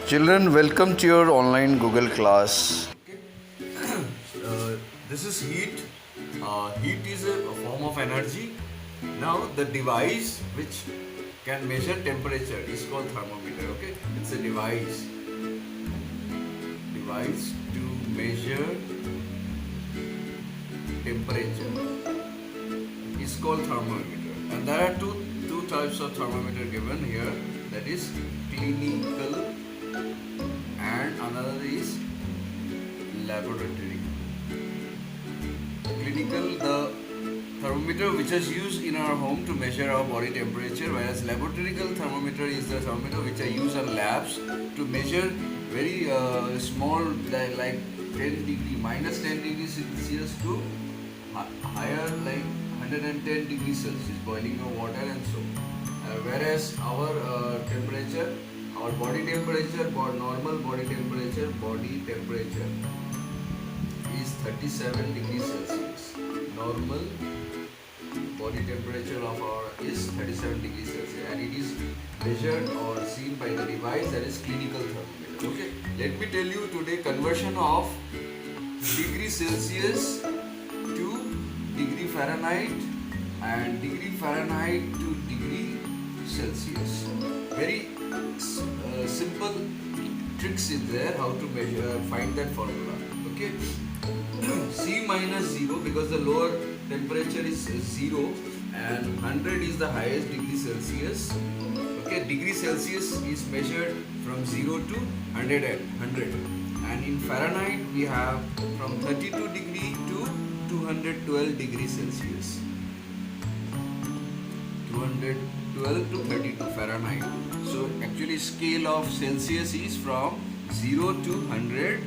Children, welcome to your online Google class. Okay. This is heat. Heat is a form of energy. Now the device which can measure temperature is called thermometer. Okay, it's a device. Device to measure temperature is called thermometer. And there are two types of thermometer given here. That is clinical and another is laboratory. Clinical, the thermometer which is used in our home to measure our body temperature, whereas laboratory thermometer is the thermometer which are used in labs to measure very small, like 10 degree, minus 10 degrees Celsius to higher, like 110 degrees Celsius, boiling of water and so. Whereas our temperature, our body temperature, normal body temperature is 37 degrees Celsius. Normal body temperature of our is 37 degrees Celsius, and it is measured or seen by the device that is clinical thermometer. Okay, let me tell you today conversion of degree Celsius to degree Fahrenheit and degree Fahrenheit to degree Celsius. Very simple tricks in there how to measure, find that formula. Okay, C minus 0, because the lower temperature is 0 and 100 is the highest degree Celsius. Okay, degree Celsius is measured from 0 to 100 and in Fahrenheit we have from 32 degree to 212 degrees Celsius. 212 to 32 Fahrenheit. So actually scale of Celsius is from 0 to 100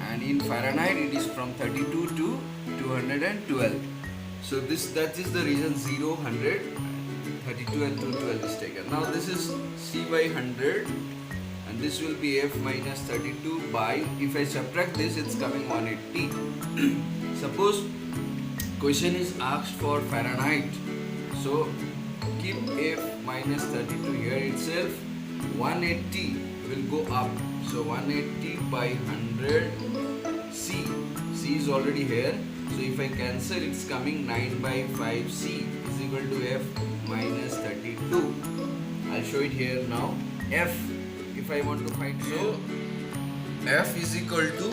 and in Fahrenheit it is from 32 to 212. So that is the reason 0, 100, 32 and 212 is taken. Now this is C by 100 and this will be F minus 32 by, if I subtract this it's coming 180. Suppose question is asked for Fahrenheit. So keep F minus 32 here itself, 180 will go up. So 180 by 100 C is already here. So if I cancel it's coming 9 by 5 C is equal to F minus 32. I'll show it here now. F, if I want to find, so F is equal to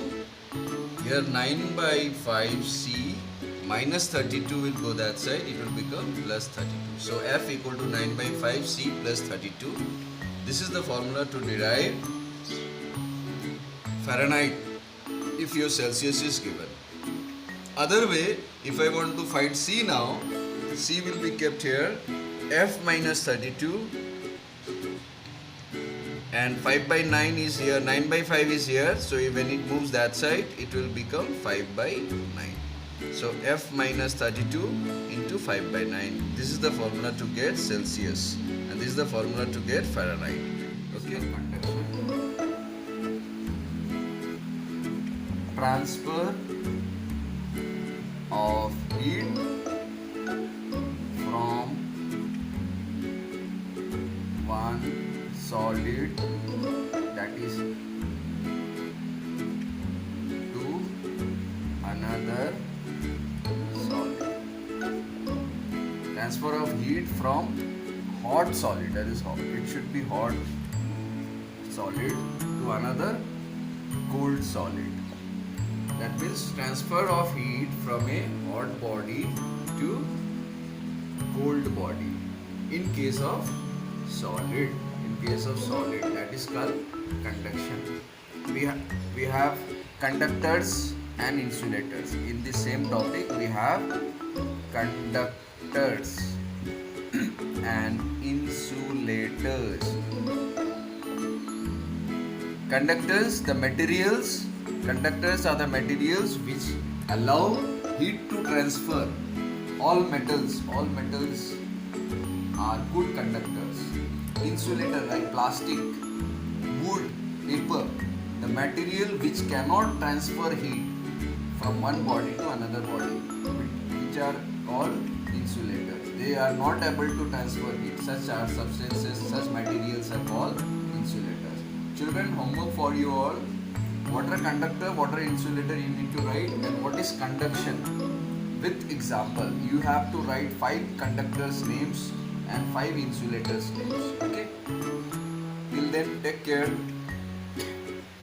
here 9 by 5 C minus 32 will go that side, it will become plus 32. So F equal to 9 by 5 C plus 32. This is the formula to derive Fahrenheit if your Celsius is given. Other way, if I want to find C now, C will be kept here, F minus 32 and 5 by 9 is here, 9 by 5 is here, so when it moves that side, it will become 5 by 9. So F minus 32 into 5 by 9. This is the formula to get Celsius and this is the formula to get Fahrenheit. Okay. Transfer of heat from one solid, that is, to another solid. Transfer of heat from hot solid, that is hot, it should be hot solid, to another cold solid. That means transfer of heat from a hot body to cold body in case of solid. In case of solid, that is called conduction. We have conductors and insulators. In the same topic we have conductors and insulators. Conductors are the materials which allow heat to transfer. All metals are good conductors. Insulator like plastic, wood, paper, the material which cannot transfer heat from one body to another body, which are called insulators. They are not able to transfer heat. Such are substances, such materials are called insulators. children, homework for you all. Water conductor, water insulator you need to write, and what is conduction? With example, you have to write 5 conductors names and 5 insulators names. Okay? Till then, take care.